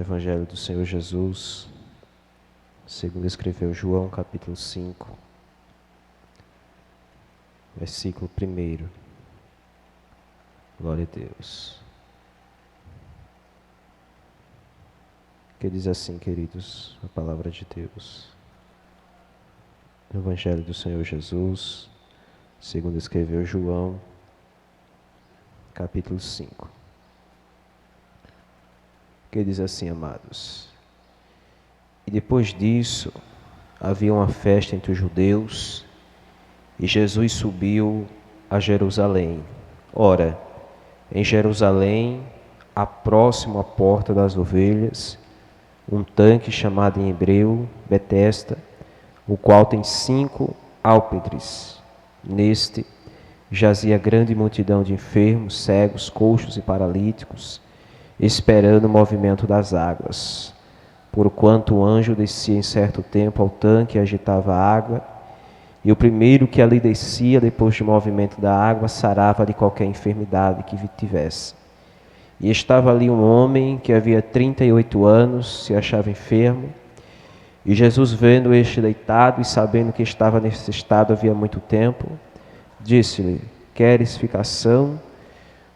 Evangelho do Senhor Jesus, segundo escreveu João, capítulo 5, versículo 1. Glória a Deus. Que diz assim, queridos, a palavra de Deus. Evangelho do Senhor Jesus, segundo escreveu João, capítulo 5. Que diz assim, amados: E depois disso, havia uma festa entre os judeus, e Jesus subiu a Jerusalém. Ora, em Jerusalém, próximo à porta das ovelhas, um tanque chamado em hebreu Betesda, o qual tem 5 álpedres. Neste jazia grande multidão de enfermos, cegos, coxos e paralíticos, esperando o movimento das águas. Porquanto o anjo descia em certo tempo ao tanque e agitava a água, e o primeiro que ali descia, depois do movimento da água, sarava de qualquer enfermidade que tivesse. E estava ali um homem que havia 38 anos, se achava enfermo, e Jesus, vendo este deitado e sabendo que estava nesse estado havia muito tempo, disse-lhe: Queres ficar são?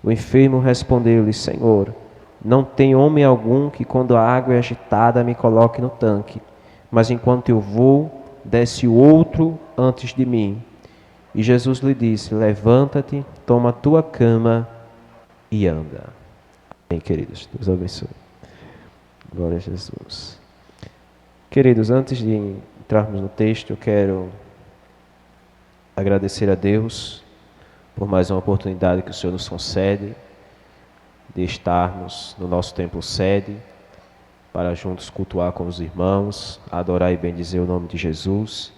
O enfermo respondeu-lhe: Senhor, não tem homem algum que, quando a água é agitada, me coloque no tanque, mas enquanto eu vou, desce outro antes de mim. E Jesus lhe disse: Levanta-te, toma a tua cama e anda. Amém, queridos. Deus abençoe. Glória a Jesus. Queridos, antes de entrarmos no texto, eu quero agradecer a Deus por mais uma oportunidade que o Senhor nos concede de estarmos no nosso templo sede, para juntos cultuar com os irmãos, adorar e bendizer o nome de Jesus,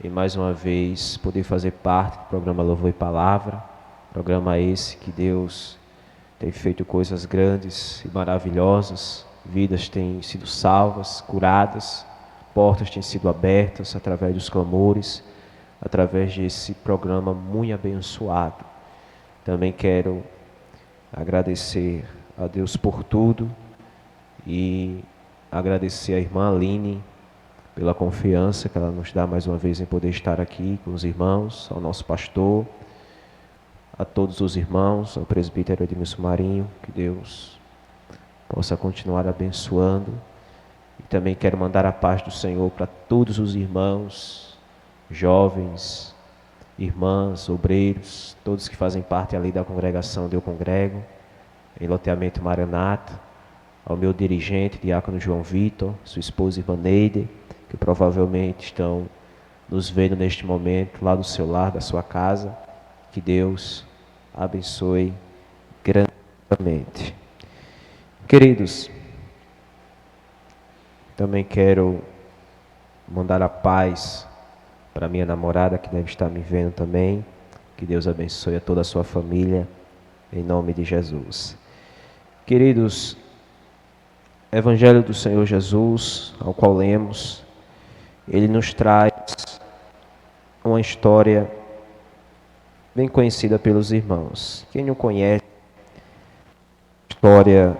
e mais uma vez poder fazer parte do programa Louvor e Palavra, programa esse que Deus tem feito coisas grandes e maravilhosas, vidas têm sido salvas, curadas, portas têm sido abertas através dos clamores, através desse programa muito abençoado. Também quero agradecer a Deus por tudo e agradecer a irmã Aline pela confiança que ela nos dá mais uma vez em poder estar aqui com os irmãos, ao nosso pastor, a todos os irmãos, ao presbítero Edmilson Marinho, que Deus possa continuar abençoando. E também quero mandar a paz do Senhor para todos os irmãos, jovens, irmãs, obreiros, todos que fazem parte ali da congregação onde eu congrego, em loteamento Maranata, ao meu dirigente, diácono João Vitor, sua esposa Ivaneide, que provavelmente estão nos vendo neste momento, lá do seu lar, da sua casa. Que Deus abençoe grandemente. Queridos, também quero mandar a paz para minha namorada, que deve estar me vendo também. Que Deus abençoe a toda a sua família, em nome de Jesus. Queridos, Evangelho do Senhor Jesus, ao qual lemos, ele nos traz uma história bem conhecida pelos irmãos. Quem não conhece a história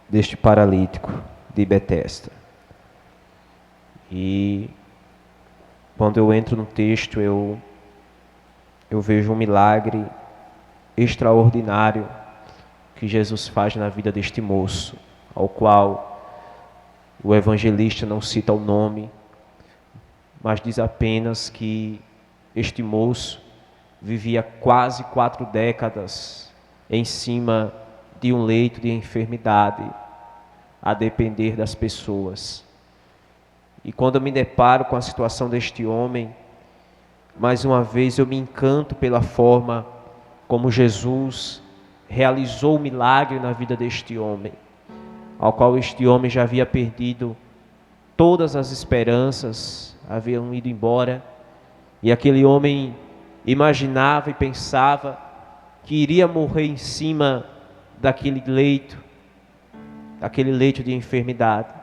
deste paralítico de Betesda? E quando eu entro no texto, eu vejo um milagre extraordinário que Jesus faz na vida deste moço, ao qual o evangelista não cita o nome, mas diz apenas que este moço vivia quase 4 décadas em cima de um leito de enfermidade, a depender das pessoas. E quando eu me deparo com a situação deste homem, mais uma vez eu me encanto pela forma como Jesus realizou o milagre na vida deste homem, ao qual este homem já havia perdido todas as esperanças, haviam ido embora, e aquele homem imaginava e pensava que iria morrer em cima daquele leito de enfermidade.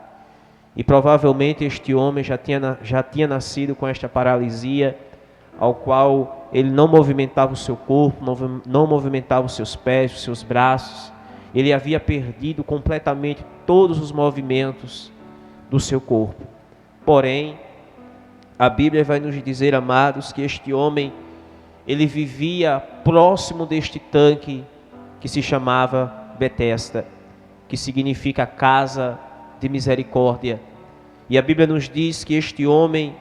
E provavelmente este homem já tinha nascido com esta paralisia, ao qual ele não movimentava o seu corpo, não movimentava os seus pés, os seus braços, ele havia perdido completamente todos os movimentos do seu corpo. Porém, a Bíblia vai nos dizer, amados, que este homem, ele vivia próximo deste tanque que se chamava Betesda, que significa casa de misericórdia. E a Bíblia nos diz que este homem,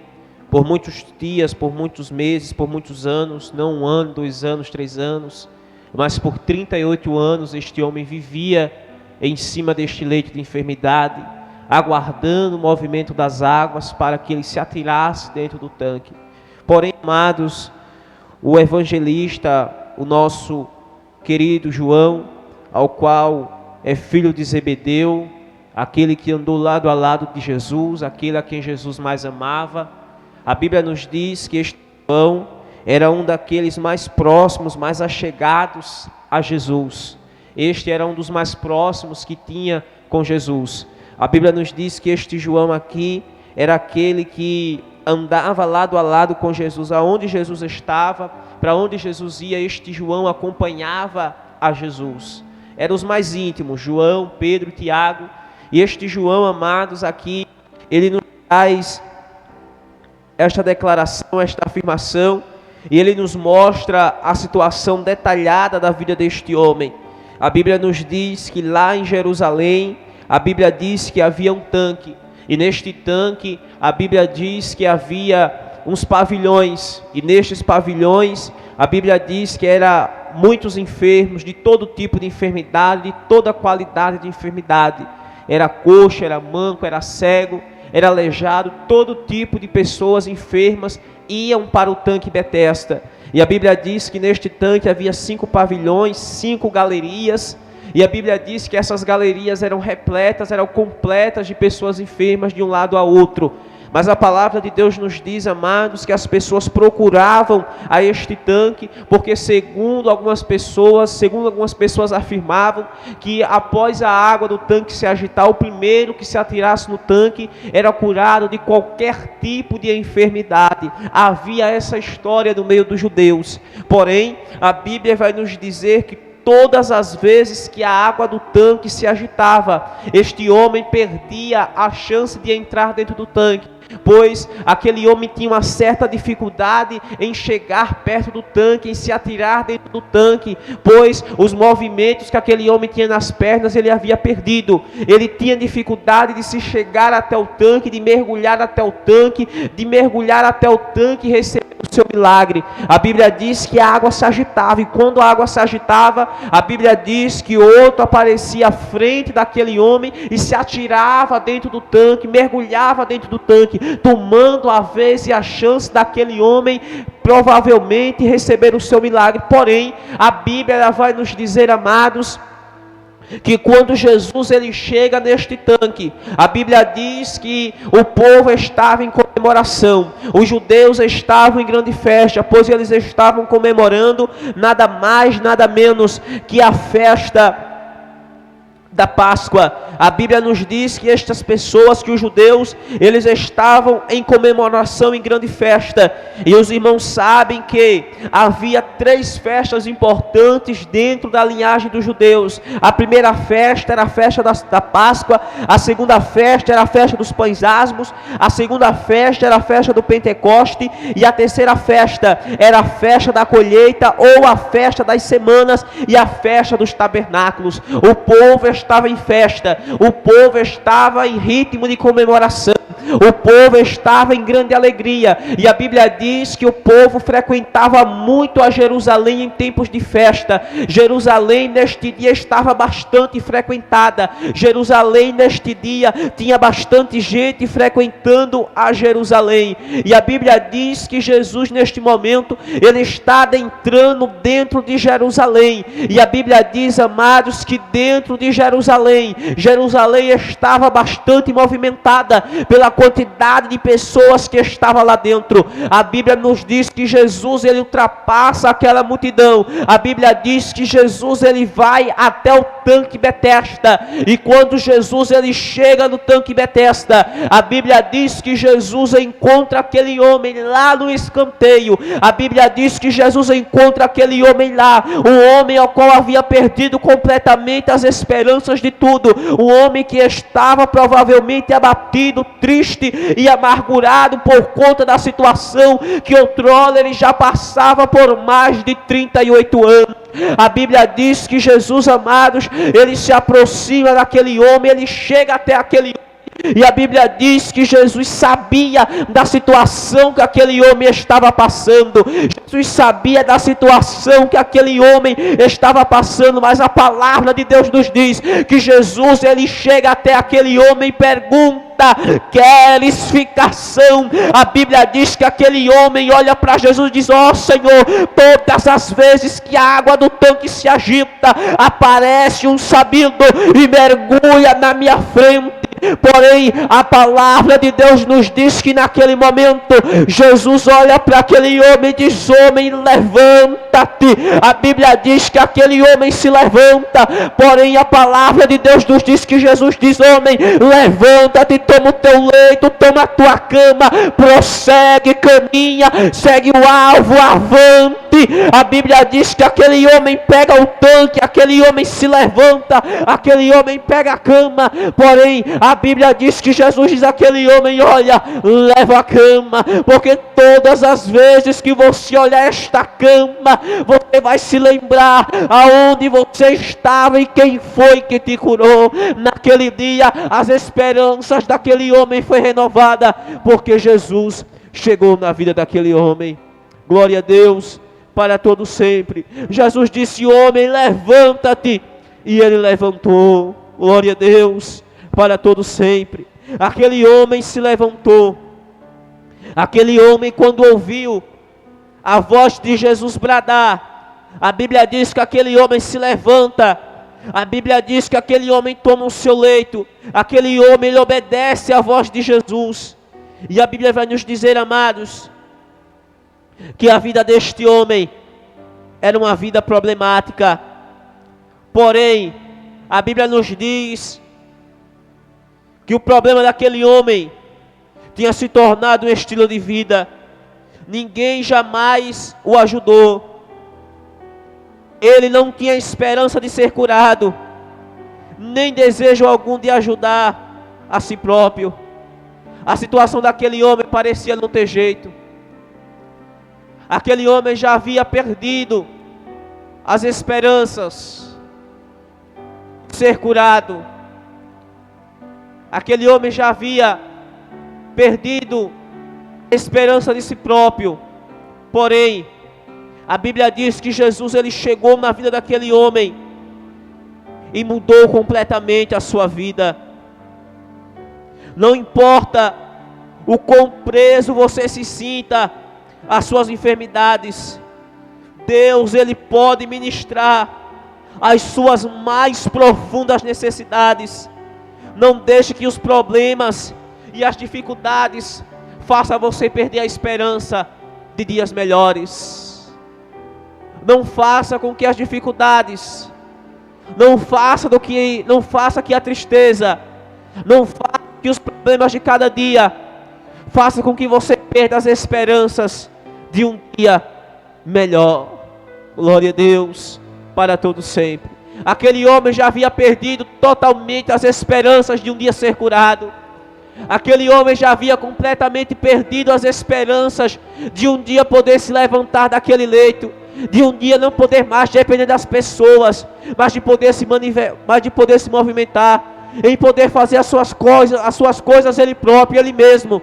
por muitos dias, por muitos meses, por muitos anos, não 1 ano, 2 anos, 3 anos, mas por 38 anos este homem vivia em cima deste leito de enfermidade, aguardando o movimento das águas para que ele se atirasse dentro do tanque. Porém, amados, o evangelista, o nosso querido João, ao qual é filho de Zebedeu, aquele que andou lado a lado de Jesus, aquele a quem Jesus mais amava, a Bíblia nos diz que este João era um daqueles mais próximos, mais achegados a Jesus. Este era um dos mais próximos que tinha com Jesus. A Bíblia nos diz que este João aqui era aquele que andava lado a lado com Jesus. Aonde Jesus estava, para onde Jesus ia, este João acompanhava a Jesus. Eram os mais íntimos, João, Pedro, Tiago. E este João, amados, aqui, ele nos traz esta declaração, esta afirmação, e ele nos mostra a situação detalhada da vida deste homem. A Bíblia nos diz que lá em Jerusalém, a Bíblia diz que havia um tanque, e neste tanque a Bíblia diz que havia uns pavilhões, e nestes pavilhões a Bíblia diz que eram muitos enfermos, de todo tipo de enfermidade, de toda qualidade de enfermidade. Era coxo, era manco, era cego, era aleijado, todo tipo de pessoas enfermas iam para o tanque Betesda. E a Bíblia diz que neste tanque havia 5 pavilhões, 5 galerias, e a Bíblia diz que essas galerias eram repletas, eram completas de pessoas enfermas de um lado a outro. Mas a palavra de Deus nos diz, amados, que as pessoas procuravam a este tanque, porque segundo algumas pessoas afirmavam que após a água do tanque se agitar, o primeiro que se atirasse no tanque era curado de qualquer tipo de enfermidade. Havia essa história no meio dos judeus. Porém, a Bíblia vai nos dizer que todas as vezes que a água do tanque se agitava, este homem perdia a chance de entrar dentro do tanque, pois aquele homem tinha uma certa dificuldade em chegar perto do tanque, em se atirar dentro do tanque, pois os movimentos que aquele homem tinha nas pernas, ele havia perdido. Ele tinha dificuldade de se chegar até o tanque, de mergulhar até o tanque, e receber o seu milagre. A Bíblia diz que a água se agitava, e quando a água se agitava, a Bíblia diz que outro aparecia à frente daquele homem e se atirava dentro do tanque, mergulhava dentro do tanque, tomando a vez e a chance daquele homem provavelmente receber o seu milagre. Porém, a Bíblia ela vai nos dizer, amados, que quando Jesus ele chega neste tanque, a Bíblia diz que o povo estava em comemoração, os judeus estavam em grande festa, pois eles estavam comemorando nada mais, nada menos que a festa da Páscoa. A Bíblia nos diz que estas pessoas, que os judeus, eles estavam em comemoração, em grande festa. E os irmãos sabem que havia 3 festas importantes dentro da linhagem dos judeus. A primeira festa era a festa da Páscoa, a segunda festa era a festa dos pães asmos, a segunda festa era a festa do Pentecoste, e a terceira festa era a festa da colheita, ou a festa das semanas, e a festa dos tabernáculos. O povo estava em festa, o povo estava em ritmo de comemoração, o povo estava em grande alegria, e a Bíblia diz que o povo frequentava muito a Jerusalém em tempos de festa. Jerusalém neste dia estava bastante frequentada, Jerusalém neste dia tinha bastante gente frequentando a Jerusalém, e a Bíblia diz que Jesus neste momento, ele está entrando dentro de Jerusalém, e a Bíblia diz, amados, que dentro de Jerusalém estava bastante movimentada pela quantidade de pessoas que estava lá dentro. A Bíblia nos diz que Jesus, ele ultrapassa aquela multidão. A Bíblia diz que Jesus, ele vai até o tanque Betesda, e quando Jesus, ele chega no tanque Betesda, a Bíblia diz que Jesus encontra aquele homem lá no escanteio. A Bíblia diz que Jesus encontra aquele homem lá, um homem ao qual havia perdido completamente as esperanças de tudo, um homem que estava provavelmente abatido, triste e amargurado por conta da situação que outrora ele já passava por mais de 38 anos. A Bíblia diz que Jesus, amados, ele se aproxima daquele homem, ele chega até aquele homem, e a Bíblia diz que Jesus sabia da situação que aquele homem estava passando. Jesus sabia da situação que aquele homem estava passando, mas a palavra de Deus nos diz que Jesus, ele chega até aquele homem e pergunta: queres ficação? A Bíblia diz que aquele homem olha para Jesus e diz: ó Senhor, todas as vezes que a água do tanque se agita, aparece um sabido e mergulha na minha frente. Porém, a palavra de Deus nos diz que naquele momento, Jesus olha para aquele homem e diz: homem, levanta-te. A Bíblia diz que aquele homem se levanta. Porém, a palavra de Deus nos diz que Jesus diz: homem, levanta-te, toma o teu leito, toma a tua cama, prossegue, caminha, segue o alvo, avante. A Bíblia diz que aquele homem pega o tanque, aquele homem se levanta, aquele homem pega a cama. Porém, a Bíblia diz que Jesus diz àquele homem: olha, leva a cama, porque todas as vezes que você olhar esta cama, você vai se lembrar aonde você estava e quem foi que te curou. Naquele dia, as esperanças daquele homem foi renovada, porque Jesus chegou na vida daquele homem. Glória a Deus para todo sempre. Jesus disse: homem, levanta-te, e ele levantou. Glória a Deus para todo sempre. Aquele homem se levantou. Aquele homem, quando ouviu a voz de Jesus bradar, a Bíblia diz que aquele homem se levanta. A Bíblia diz que aquele homem toma o seu leito. Aquele homem, ele obedece à voz de Jesus. E a Bíblia vai nos dizer, amados, que a vida deste homem era uma vida problemática. Porém, a Bíblia nos diz que o problema daquele homem tinha se tornado um estilo de vida. Ninguém jamais o ajudou. Ele não tinha esperança de ser curado, nem desejo algum de ajudar a si próprio. A situação daquele homem parecia não ter jeito. Aquele homem já havia perdido as esperanças de ser curado. Aquele homem já havia perdido a esperança de si próprio. Porém, a Bíblia diz que Jesus, ele chegou na vida daquele homem e mudou completamente a sua vida. Não importa o quão preso você se sinta às suas enfermidades, Deus, ele pode ministrar as suas mais profundas necessidades. Não deixe que os problemas e as dificuldades façam você perder a esperança de dias melhores. Não faça com que as dificuldades, não faça que a tristeza, não faça que os problemas de cada dia faça com que você perda as esperanças de um dia melhor. Glória a Deus para todo sempre. Aquele homem já havia perdido totalmente as esperanças de um dia ser curado. Aquele homem já havia completamente perdido as esperanças de um dia poder se levantar daquele leito, de um dia não poder mais depender das pessoas, mas de poder se movimentar, em poder fazer as suas coisas ele próprio, ele mesmo.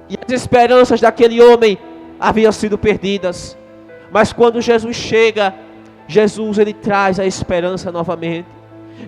E as esperanças daquele homem haviam sido perdidas. Mas quando Jesus chega, Jesus, ele traz a esperança novamente.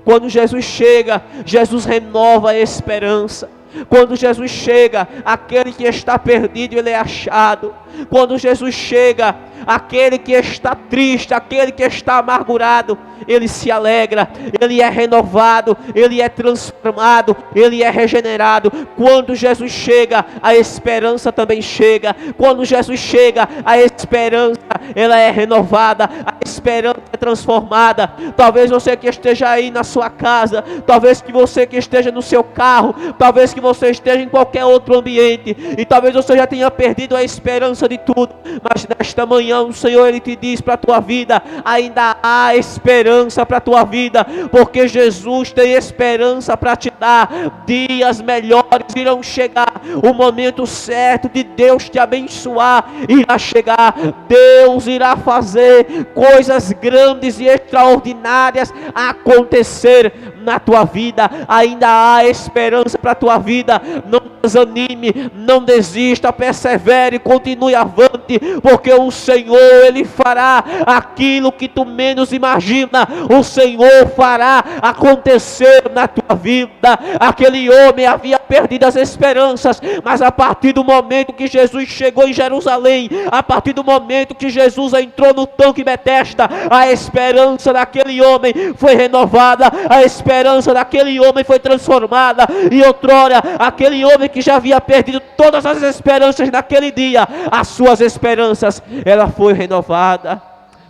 Quando Jesus chega, Jesus renova a esperança. Quando Jesus chega, aquele que está perdido, ele é achado. Quando Jesus chega, aquele que está triste, aquele que está amargurado, ele se alegra, ele é renovado, ele é transformado, ele é regenerado. Quando Jesus chega, a esperança também chega. Quando Jesus chega, a esperança, ela é renovada, a esperança é transformada. Talvez você que esteja aí na sua casa, talvez que você que esteja no seu carro, talvez que você esteja em qualquer outro ambiente, e talvez você já tenha perdido a esperança de tudo, mas nesta manhã o Senhor, ele te diz para a tua vida, ainda há esperança para a tua vida, porque Jesus tem esperança para te dar. Dias melhores irão chegar, o momento certo de Deus te abençoar irá chegar. Deus irá fazer coisas grandes e extraordinárias acontecer na tua vida. Ainda há esperança para a tua vida. Não desanime, não desista, persevere, continue avante, porque o Senhor, ele fará aquilo que tu menos imagina. O Senhor fará acontecer na tua vida. Aquele homem havia perdido as esperanças, mas a partir do momento que Jesus chegou em Jerusalém, a partir do momento que Jesus entrou no tanque Betesda, a esperança daquele homem foi renovada, a esperança daquele homem foi transformada. E outrora, aquele homem que já havia perdido todas as esperanças naquele dia, as suas esperanças, ela foi renovada.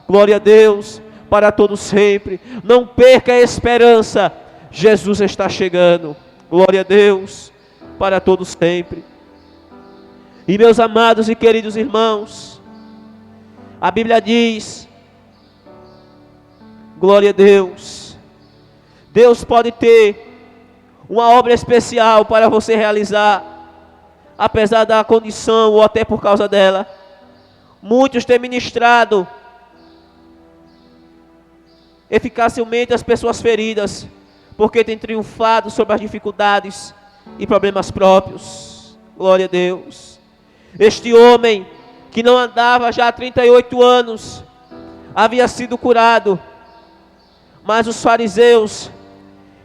Glória a Deus, para todos sempre. Não perca a esperança, Jesus está chegando. Glória a Deus, para todos sempre. E meus amados e queridos irmãos, a Bíblia diz, glória a Deus, Deus pode ter uma obra especial para você realizar, apesar da condição ou até por causa dela. Muitos têm ministrado eficazmente as pessoas feridas, porque têm triunfado sobre as dificuldades e problemas próprios. Glória a Deus. Este homem que não andava já há 38 anos, havia sido curado, mas os fariseus,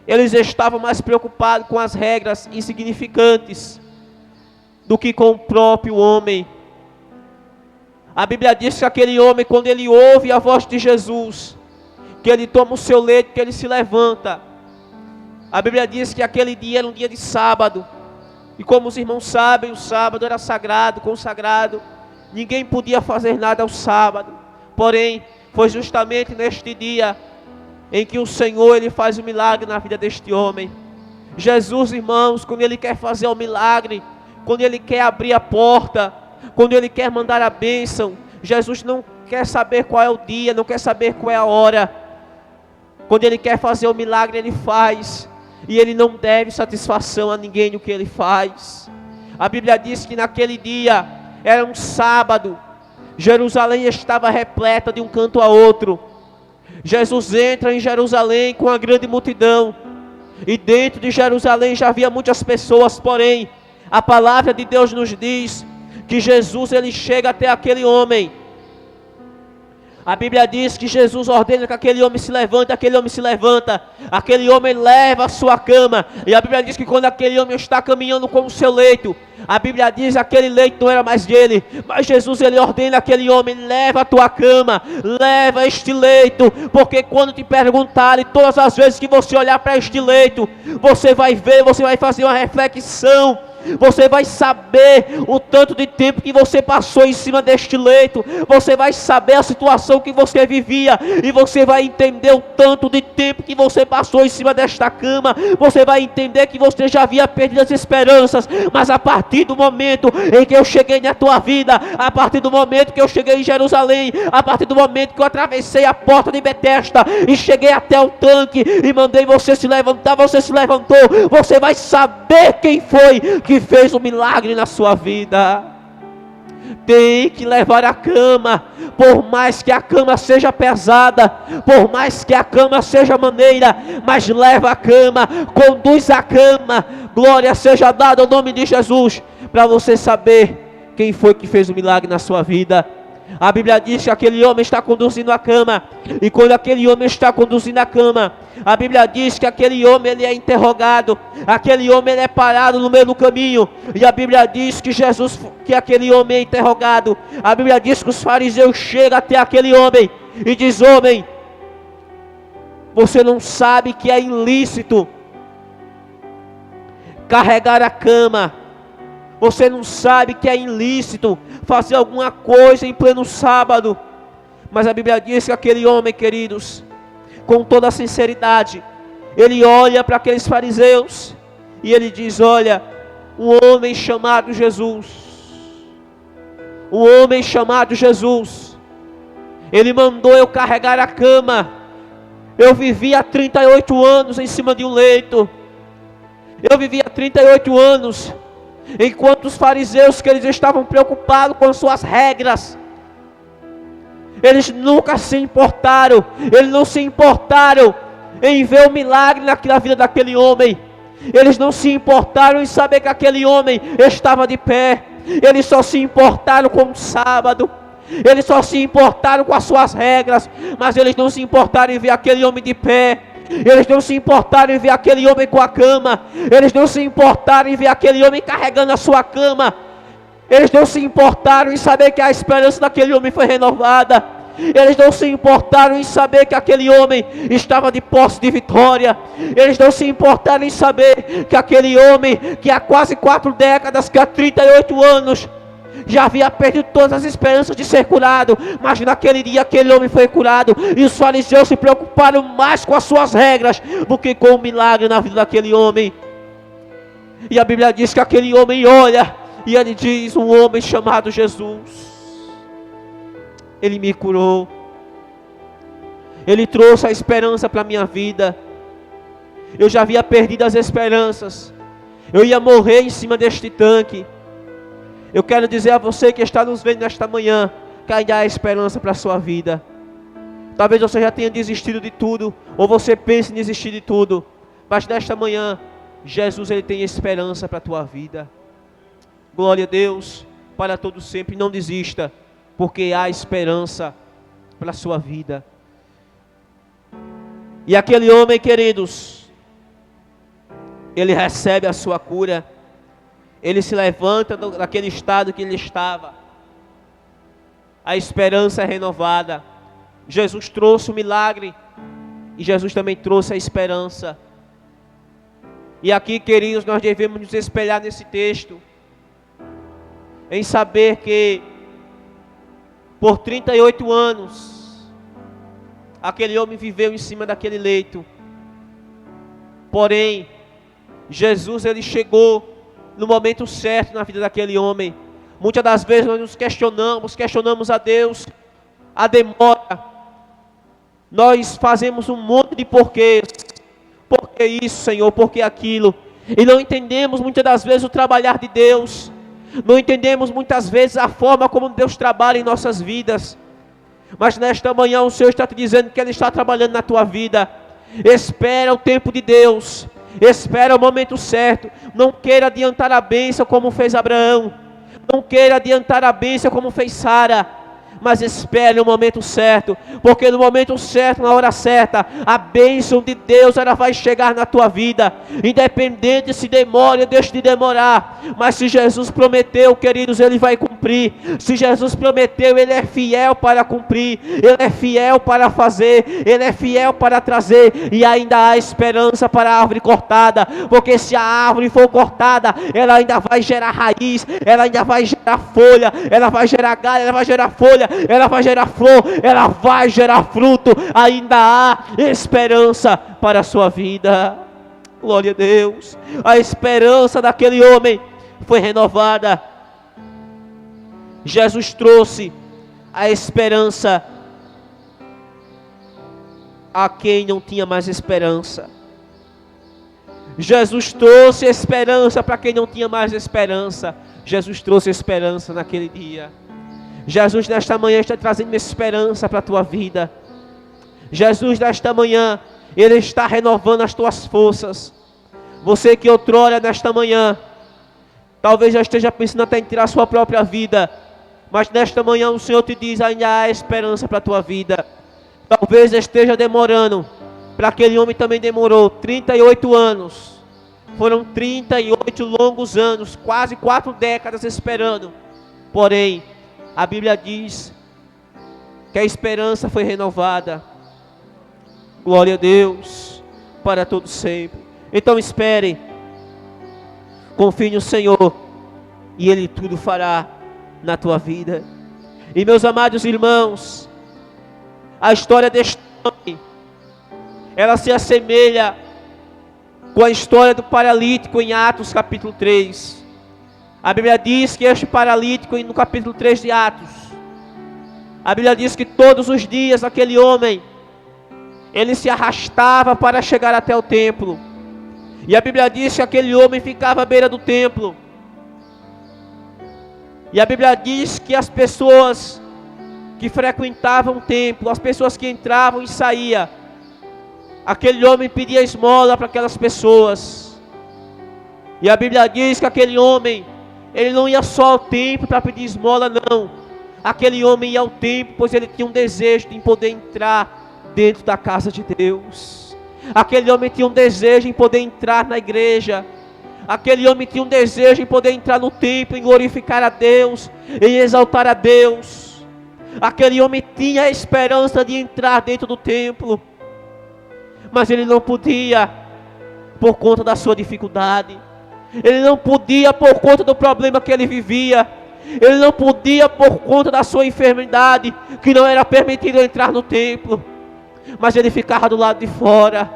eles estavam mais preocupados com as regras insignificantes do que com o próprio homem. A Bíblia diz que aquele homem, quando ele ouve a voz de Jesus, que ele toma o seu leito, que ele se levanta. A Bíblia diz que aquele dia era um dia de sábado, e como os irmãos sabem, o sábado era sagrado, consagrado, ninguém podia fazer nada ao sábado. Porém, foi justamente neste dia em que o Senhor, ele faz um milagre na vida deste homem. Jesus, irmãos, quando ele quer fazer um milagre, quando ele quer abrir a porta, quando ele quer mandar a bênção, Jesus não quer saber qual é o dia, não quer saber qual é a hora. Quando ele quer fazer o milagre, ele faz, e ele não deve satisfação a ninguém no que ele faz. A Bíblia diz que naquele dia, era um sábado, Jerusalém estava repleta de um canto a outro. Jesus entra em Jerusalém com a grande multidão, e dentro de Jerusalém já havia muitas pessoas, porém, a palavra de Deus nos diz que Jesus, ele chega até aquele homem. A Bíblia diz que Jesus ordena que aquele homem se levante, aquele homem se levanta, aquele homem leva a sua cama, e a Bíblia diz que quando aquele homem está caminhando com o seu leito, a Bíblia diz que aquele leito não era mais dele, mas Jesus, ele ordena aquele homem, leva a tua cama, leva este leito, porque quando te perguntarem, todas as vezes que você olhar para este leito, você vai ver, você vai fazer uma reflexão, você vai saber o tanto de tempo que você passou em cima deste leito, você vai saber a situação que você vivia, e você vai entender o tanto de tempo que você passou em cima desta cama. Você vai entender que você já havia perdido as esperanças, mas a partir do momento em que eu cheguei na tua vida, a partir do momento que eu cheguei em Jerusalém, a partir do momento que eu atravessei a porta de Betesda e cheguei até o tanque e mandei você se levantar, você se levantou, você vai saber quem foi que fez um milagre na sua vida. Tem que levar a cama, por mais que a cama seja pesada, por mais que a cama seja maneira, mas leva a cama, conduz a cama. Glória seja dada ao nome de Jesus, para você saber quem foi que fez o milagre na sua vida. A Bíblia diz que aquele homem está conduzindo a cama. E quando aquele homem está conduzindo a cama, a Bíblia diz que aquele homem ele é interrogado. Aquele homem ele é parado no meio do caminho. E a Bíblia diz que aquele homem é interrogado. A Bíblia diz que os fariseus chegam até aquele homem e diz: homem, você não sabe que é ilícito carregar a cama? Você não sabe que é ilícito fazer alguma coisa em pleno sábado? Mas a Bíblia diz que aquele homem, queridos, com toda a sinceridade, ele olha para aqueles fariseus e ele diz: olha, um homem chamado Jesus, ele mandou eu carregar a cama. Eu vivi há 38 anos em cima de um leito. Eu vivi há 38 anos, enquanto os fariseus, que eles estavam preocupados com as suas regras, eles nunca se importaram, eles não se importaram em ver o milagre na vida daquele homem. Eles não se importaram em saber que aquele homem estava de pé. Eles só se importaram com o sábado. Eles só se importaram com as suas regras, mas eles não se importaram em ver aquele homem de pé. Eles não se importaram em ver aquele homem com a cama. Eles não se importaram em ver aquele homem carregando a sua cama. Eles não se importaram em saber que a esperança daquele homem foi renovada. Eles não se importaram em saber que aquele homem estava de posse de vitória. Eles não se importaram em saber que aquele homem, que há quase 4 décadas, que há 38 anos, já havia perdido todas as esperanças de ser curado, mas naquele dia aquele homem foi curado. E os fariseus se preocuparam mais com as suas regras do que com o milagre na vida daquele homem. E a Bíblia diz que aquele homem olha e ele diz: um homem chamado Jesus, ele me curou, ele trouxe a esperança para a minha vida. Eu já havia perdido as esperanças, eu ia morrer em cima deste tanque. Eu quero dizer a você que está nos vendo nesta manhã, que ainda há esperança para a sua vida. Talvez você já tenha desistido de tudo, ou você pense em desistir de tudo, mas nesta manhã, Jesus ele tem esperança para a tua vida. Glória a Deus, para todos sempre. Não desista, porque há esperança para a sua vida. E aquele homem, queridos, ele recebe a sua cura. Ele se levanta daquele estado que ele estava. A esperança é renovada. Jesus trouxe o milagre e Jesus também trouxe a esperança. E aqui, queridos, nós devemos nos espelhar nesse texto, em saber que por 38 anos aquele homem viveu em cima daquele leito. Porém, Jesus ele chegou no momento certo na vida daquele homem. Muitas das vezes nós nos questionamos a Deus, a demora. Nós fazemos um monte de porquês. Por que isso, Senhor? Por que aquilo? E não entendemos muitas das vezes o trabalhar de Deus. Não entendemos muitas vezes a forma como Deus trabalha em nossas vidas. Mas nesta manhã o Senhor está te dizendo que Ele está trabalhando na tua vida. Espera o tempo de Deus. Espera o momento certo. Não queira adiantar a bênção como fez Abraão. Não queira adiantar a bênção como fez Sara. Mas espere o momento certo. Porque no momento certo, na hora certa, a bênção de Deus ela vai chegar na tua vida. Independente se demore ou deixe de demorar. Mas se Jesus prometeu, queridos, Ele vai cumprir. Se Jesus prometeu, Ele é fiel para cumprir. Ele é fiel para fazer. Ele é fiel para trazer. E ainda há esperança para a árvore cortada. Porque se a árvore for cortada, ela ainda vai gerar raiz. Ela ainda vai gerar folha. Ela vai gerar galho. Ela vai gerar folha. Ela vai gerar flor, ela vai gerar fruto. Ainda há esperança para a sua vida. Glória a Deus. A esperança daquele homem foi renovada. Jesus trouxe a esperança a quem não tinha mais esperança. Jesus trouxe esperança para quem não tinha mais esperança. Jesus trouxe esperança naquele dia. Jesus nesta manhã está trazendo esperança para a tua vida. Jesus nesta manhã, Ele está renovando as tuas forças. Você que outrora nesta manhã, talvez já esteja pensando até em tirar a sua própria vida. Mas nesta manhã o Senhor te diz, ainda há esperança para a tua vida. Talvez esteja demorando. Para aquele homem também demorou 38 anos. Foram 38 longos anos, quase 4 décadas esperando. Porém, a Bíblia diz que a esperança foi renovada. Glória a Deus, para todo sempre. Então espere, confie no Senhor, e Ele tudo fará na tua vida. E meus amados irmãos, a história deste homem, ela se assemelha com a história do paralítico em Atos capítulo 3. A Bíblia diz que este paralítico, no capítulo 3 de Atos, a Bíblia diz que todos os dias aquele homem, ele se arrastava para chegar até o templo. E a Bíblia diz que aquele homem ficava à beira do templo. E a Bíblia diz que as pessoas que frequentavam o templo, as pessoas que entravam e saíam, aquele homem pedia esmola para aquelas pessoas. E a Bíblia diz que aquele homem, ele não ia só ao templo para pedir esmola, não. Aquele homem ia ao templo, pois ele tinha um desejo de poder entrar dentro da casa de Deus. Aquele homem tinha um desejo em poder entrar na igreja. Aquele homem tinha um desejo em poder entrar no templo, em glorificar a Deus, em exaltar a Deus. Aquele homem tinha a esperança de entrar dentro do templo, mas ele não podia, por conta da sua dificuldade. Ele não podia por conta do problema que ele vivia. Ele não podia por conta da sua enfermidade, que não era permitido entrar no templo. Mas ele ficava do lado de fora.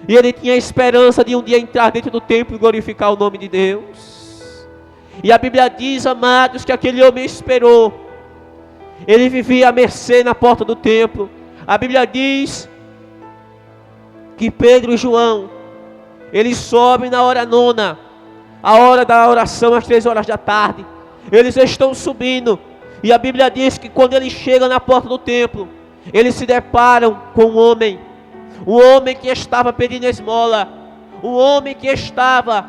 E ele tinha a esperança de um dia entrar dentro do templo e glorificar o nome de Deus. E a Bíblia diz, amados, que aquele homem esperou. Ele vivia à mercê na porta do templo. A Bíblia diz que Pedro e João, eles sobem na hora nona, a hora da oração às 3 horas da tarde. Eles estão subindo. E a Bíblia diz que quando eles chegam na porta do templo, eles se deparam com um homem que estava pedindo esmola, um homem que estava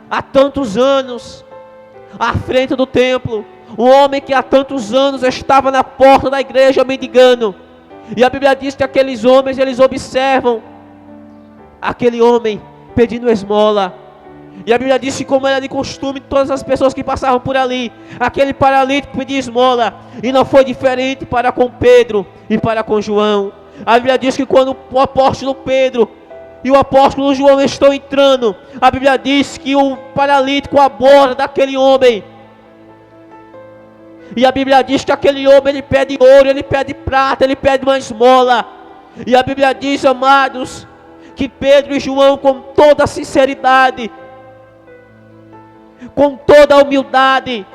há tantos anos à frente do templo, um homem que há tantos anos estava na porta da igreja mendigando. E a Bíblia diz que aqueles homens, eles observam aquele homem pedindo esmola. E a Bíblia diz que, como era de costume, todas as pessoas que passavam por ali, aquele paralítico pedia esmola. E não foi diferente para com Pedro e para com João. A Bíblia diz que quando o apóstolo Pedro e o apóstolo João estão entrando, a Bíblia diz que o paralítico aborda aquele homem. E a Bíblia diz que aquele homem, ele pede ouro, ele pede prata, ele pede uma esmola. E a Bíblia diz, amados, que Pedro e João, com toda a sinceridade, com toda a humildade,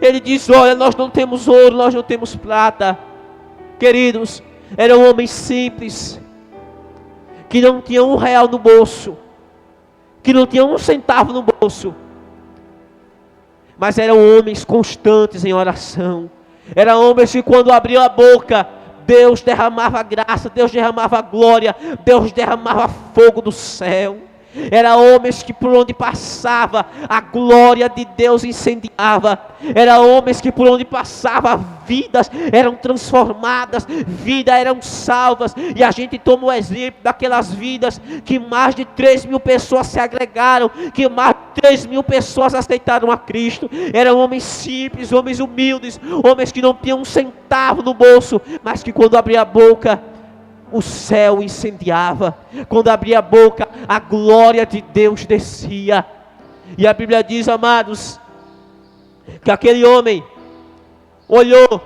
ele diz, olha, nós não temos ouro, nós não temos prata. Queridos, eram homens simples, que não tinham R$1 no bolso, que não tinham 1 centavo no bolso, mas eram homens constantes em oração. Eram homens que quando abriam a boca, Deus derramava graça, Deus derramava glória, Deus derramava fogo do céu. Eram homens que por onde passava, a glória de Deus incendiava. Eram homens que por onde passava, vidas eram transformadas, vidas eram salvas. E a gente toma o exemplo daquelas vidas que mais de 3.000 pessoas se agregaram, que mais de 3.000 pessoas aceitaram a Cristo. Eram homens simples, homens humildes, homens que não tinham 1 centavo no bolso, mas que quando abria a boca, o céu incendiava. Quando abria a boca, a glória de Deus descia. E a Bíblia diz, amados, que aquele homem olhou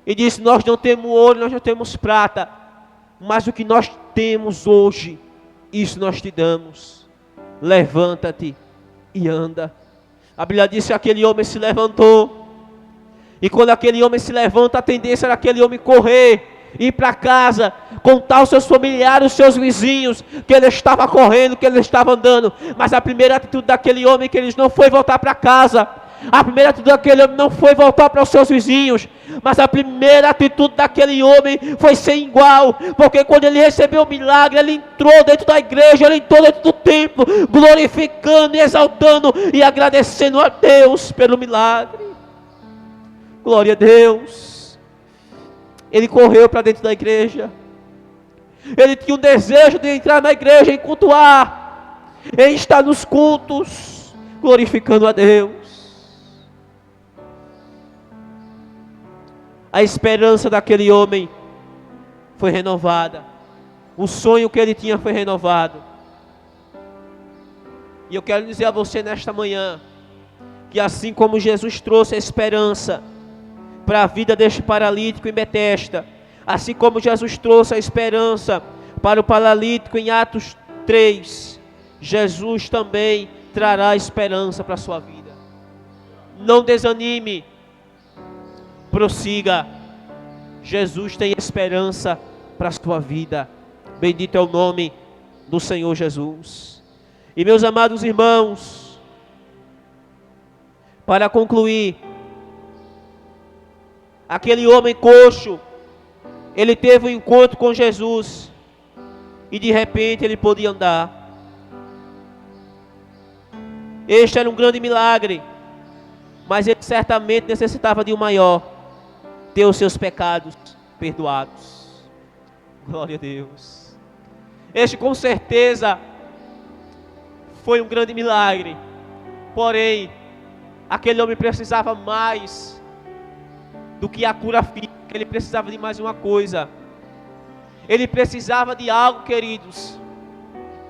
e disse, nós não temos ouro, nós não temos prata, mas o que nós temos hoje, isso nós te damos. Levanta-te e anda. A Bíblia diz que aquele homem se levantou. E quando aquele homem se levanta, a tendência era aquele homem correr, ir para casa, contar aos seus familiares, aos seus vizinhos, que ele estava correndo, que ele estava andando. Mas a primeira atitude daquele homem, que ele não foi voltar para casa. A primeira atitude daquele homem não foi voltar para os seus vizinhos, mas a primeira atitude daquele homem foi ser igual, porque quando ele recebeu o milagre, ele entrou dentro da igreja, ele entrou dentro do templo, glorificando, exaltando e agradecendo a Deus pelo milagre. Glória a Deus. Ele correu para dentro da igreja. Ele tinha um desejo de entrar na igreja, em cultuar, em estar nos cultos, glorificando a Deus. A esperança daquele homem foi renovada. O sonho que ele tinha foi renovado. E eu quero dizer a você nesta manhã, que assim como Jesus trouxe a esperança para a vida deste paralítico em Betesda, assim como Jesus trouxe a esperança para o paralítico em Atos 3, Jesus também trará esperança para a sua vida. Não desanime, prossiga. Jesus tem esperança para a sua vida. Bendito é o nome do Senhor Jesus. E meus amados irmãos, para concluir, aquele homem coxo, ele teve um encontro com Jesus, e de repente ele podia andar. Este era um grande milagre, mas ele certamente necessitava de um maior: ter os seus pecados perdoados. Glória a Deus. Este com certeza foi um grande milagre, porém aquele homem precisava mais do que a cura física. Ele precisava de mais uma coisa. Ele precisava de algo, queridos,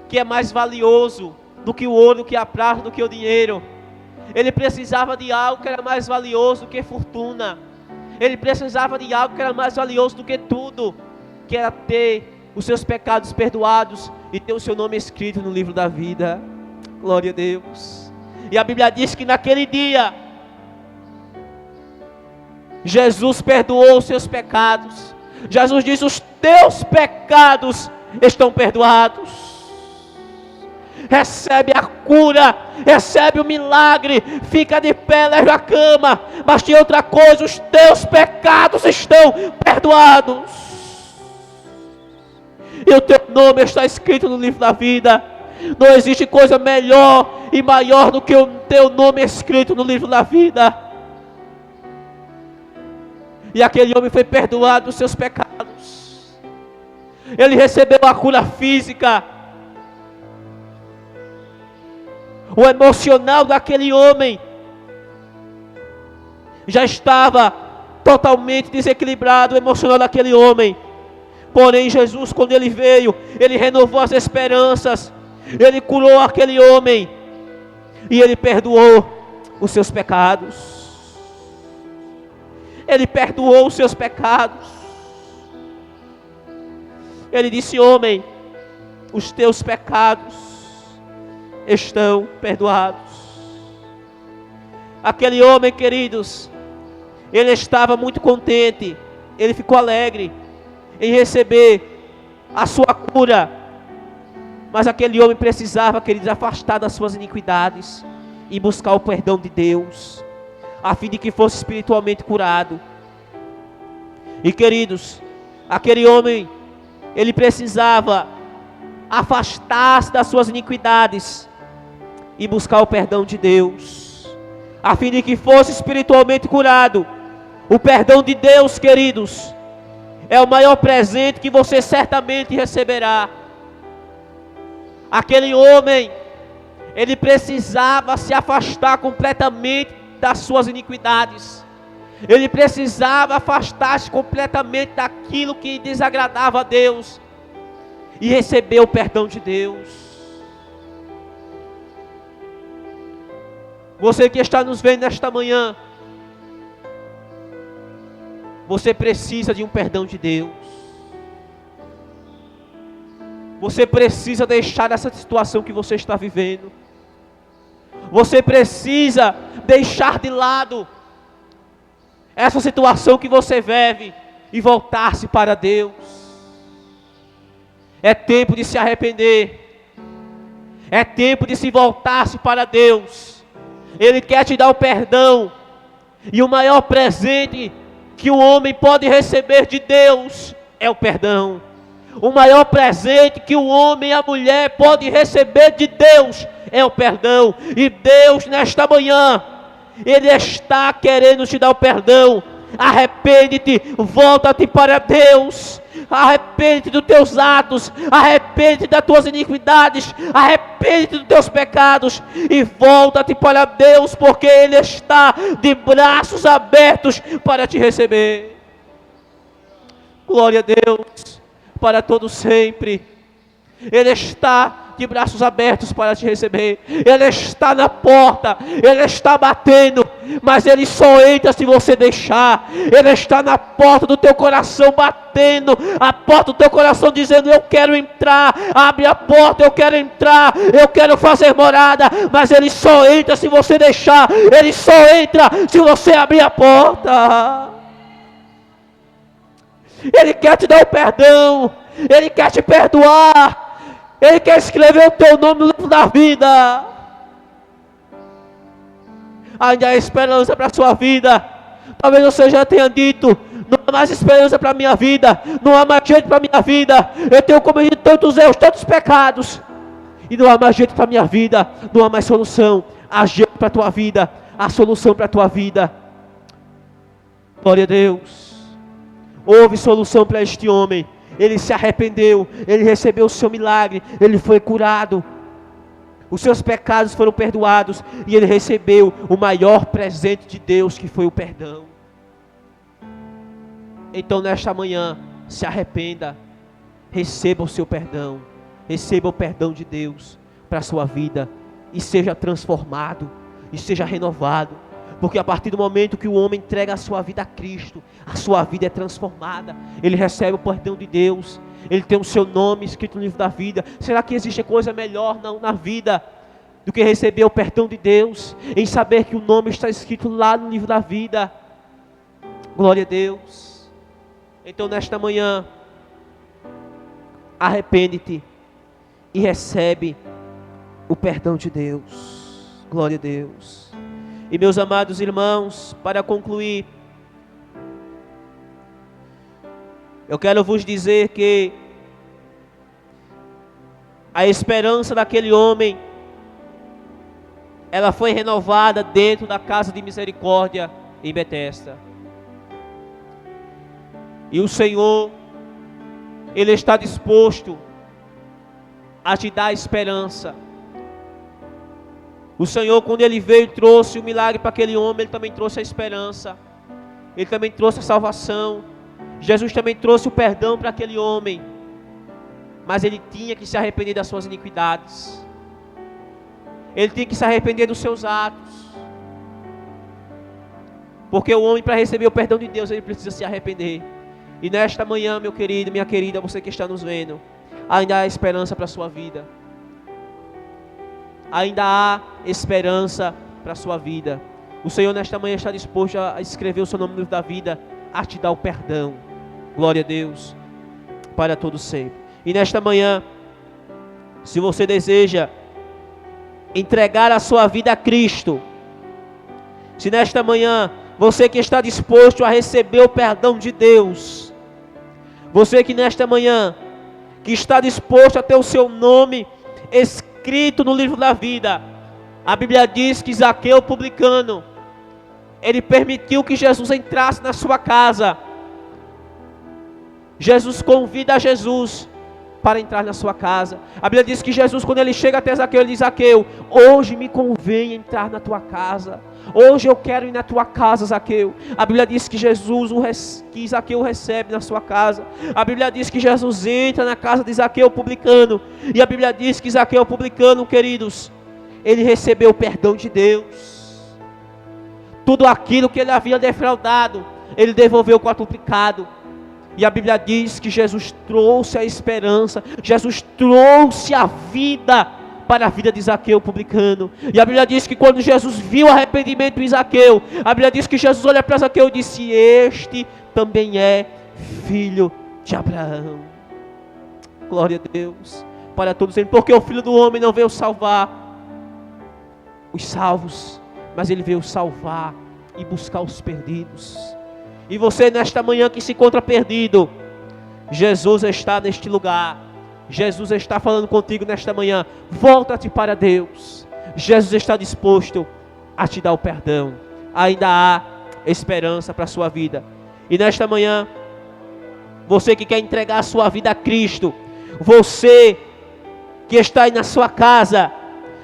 que é mais valioso do que o ouro, do que a prata, do que o dinheiro. Ele precisava de algo que era mais valioso do que fortuna. Ele precisava de algo que era mais valioso do que tudo, que era ter os seus pecados perdoados e ter o seu nome escrito no livro da vida. Glória a Deus. E a Bíblia diz que naquele dia Jesus perdoou os seus pecados. Jesus disse: os teus pecados estão perdoados. Recebe a cura, recebe o milagre, fica de pé, leva a cama. Mas tem outra coisa: os teus pecados estão perdoados. E o teu nome está escrito no livro da vida. Não existe coisa melhor e maior do que o teu nome escrito no livro da vida. E aquele homem foi perdoado dos seus pecados. Ele recebeu a cura física. O emocional daquele homem já estava totalmente desequilibrado, o emocional daquele homem. Porém Jesus, quando ele veio, ele renovou as esperanças. Ele curou aquele homem e ele perdoou os seus pecados. Ele perdoou os seus pecados. Ele disse: homem, os teus pecados estão perdoados. Aquele homem, queridos, ele estava muito contente. Ele ficou alegre em receber a sua cura. Mas aquele homem precisava, queridos, afastar das suas iniquidades e buscar o perdão de Deus, a fim de que fosse espiritualmente curado. E queridos, aquele homem, ele precisava afastar-se das suas iniquidades e buscar o perdão de Deus, a fim de que fosse espiritualmente curado. O perdão de Deus, queridos, é o maior presente que você certamente receberá. Aquele homem, ele precisava se afastar completamente das suas iniquidades. Ele precisava afastar-se completamente daquilo que desagradava a Deus e receber o perdão de Deus. Você que está nos vendo nesta manhã, você precisa de um perdão de Deus. Você precisa deixar essa situação que você está vivendo. Você precisa deixar de lado essa situação que você vive e voltar-se para Deus. É tempo de se arrepender. É tempo de se voltar-se para Deus. Ele quer te dar o perdão. E o maior presente que o homem pode receber de Deus é o perdão. O maior presente que o homem e a mulher pode receber de Deus é o perdão. E Deus, nesta manhã, Ele está querendo te dar o perdão. Arrepende-te, volta-te para Deus. Arrepende-te dos teus atos, arrepende-te das tuas iniquidades, arrepende-te dos teus pecados e volta-te para Deus, porque Ele está de braços abertos para te receber. Glória a Deus, para todo sempre. Ele está de braços abertos para te receber. Ele está na porta, Ele está batendo, mas Ele só entra se você deixar. Ele está na porta do teu coração batendo, a porta do teu coração dizendo: eu quero entrar, abre a porta, eu quero entrar, eu quero fazer morada. Mas Ele só entra se você deixar, Ele só entra se você abrir a porta. Ele quer te dar o perdão, Ele quer te perdoar, Ele quer escrever o teu nome no livro da vida. Ainda há esperança para a sua vida. Talvez você já tenha dito: não há mais esperança para a minha vida, não há mais jeito para a minha vida, eu tenho cometido tantos erros, tantos pecados, e não há mais jeito para a minha vida, não há mais solução. Há jeito para a tua vida, há solução para a tua vida. Glória a Deus. Houve solução para este homem. Ele se arrependeu, ele recebeu o seu milagre, ele foi curado, os seus pecados foram perdoados e ele recebeu o maior presente de Deus, que foi o perdão. Então nesta manhã, se arrependa, receba o seu perdão, receba o perdão de Deus para a sua vida e seja transformado, e seja renovado. Porque a partir do momento que o homem entrega a sua vida a Cristo, a sua vida é transformada. Ele recebe o perdão de Deus, ele tem o seu nome escrito no livro da vida. Será que existe coisa melhor na vida do que receber o perdão de Deus, em saber que o nome está escrito lá no livro da vida? Glória a Deus. Então nesta manhã, arrepende-te e recebe o perdão de Deus. Glória a Deus. E meus amados irmãos, para concluir, eu quero vos dizer que a esperança daquele homem, ela foi renovada dentro da casa de misericórdia em Betesda. E o Senhor, Ele está disposto a te dar esperança. O Senhor, quando Ele veio e trouxe o milagre para aquele homem, Ele também trouxe a esperança. Ele também trouxe a salvação. Jesus também trouxe o perdão para aquele homem. Mas ele tinha que se arrepender das suas iniquidades. Ele tinha que se arrepender dos seus atos. Porque o homem, para receber o perdão de Deus, ele precisa se arrepender. E nesta manhã, meu querido, minha querida, você que está nos vendo, ainda há esperança para a sua vida. Ainda há esperança para a sua vida. O Senhor nesta manhã está disposto a escrever o seu nome no livro da vida, a te dar o perdão. Glória a Deus, para todo sempre. E nesta manhã, se você deseja entregar a sua vida a Cristo, se nesta manhã você que está disposto a receber o perdão de Deus, você que nesta manhã que está disposto a ter o seu nome escrito no livro da vida. A Bíblia diz que Zaqueu, publicano, ele permitiu que Jesus entrasse na sua casa. Jesus convida a Jesus para entrar na sua casa. A Bíblia diz que Jesus, quando ele chega até Zaqueu, ele diz: Zaqueu, hoje me convém entrar na tua casa. Hoje eu quero ir na tua casa, Zaqueu. A Bíblia diz que que Zaqueu recebe na sua casa. A Bíblia diz que Jesus entra na casa de Zaqueu, publicano. E a Bíblia diz que Zaqueu, publicano, queridos, ele recebeu o perdão de Deus. Tudo aquilo que ele havia defraudado, ele devolveu quadruplicado. E a Bíblia diz que Jesus trouxe a esperança, Jesus trouxe a vida para a vida de Zaqueu, publicano. E a Bíblia diz que quando Jesus viu o arrependimento em Zaqueu, a Bíblia diz que Jesus olha para Zaqueu e disse: este também é filho de Abraão. Glória a Deus, para todos eles, porque o Filho do Homem não veio salvar os salvos, mas ele veio salvar e buscar os perdidos. E você nesta manhã que se encontra perdido, Jesus está neste lugar. Jesus está falando contigo nesta manhã. Volta-te para Deus. Jesus está disposto a te dar o perdão. ainda há esperança para a sua vida. E nesta manhã, você que quer entregar a sua vida a Cristo, você que está aí na sua casa,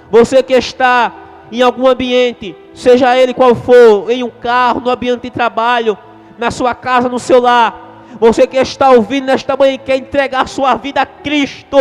você que está em algum ambiente, seja ele qual for, em um carro, no ambiente de trabalho, na sua casa, no seu lar, você que está ouvindo nesta manhã e quer entregar a sua vida a Cristo,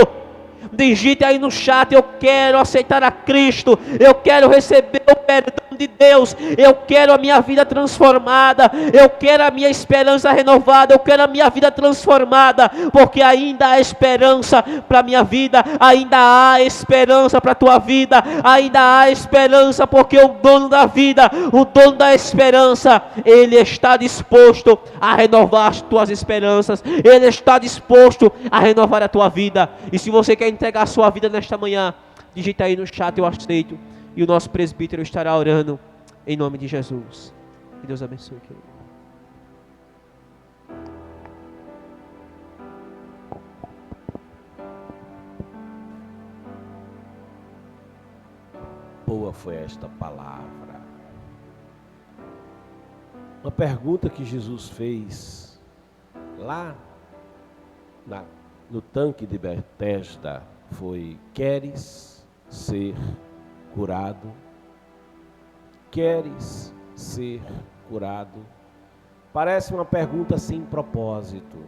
digite aí no chat: eu quero aceitar a Cristo, eu quero receber o perdão de Deus, eu quero a minha vida transformada, eu quero a minha esperança renovada, eu quero a minha vida transformada, porque ainda há esperança para a minha vida, ainda há esperança para a tua vida, ainda há esperança, porque o dono da vida, o dono da esperança, Ele está disposto a renovar as tuas esperanças, Ele está disposto a renovar a tua vida. E se você quer entregar a sua vida nesta manhã, digita aí no chat: eu aceito, e o nosso presbítero estará orando em nome de Jesus. Que Deus abençoe, querido. Boa foi esta palavra. Uma pergunta que Jesus fez lá no tanque de Betesda foi: queres ser curado? Queres ser curado? Parece uma pergunta sem propósito.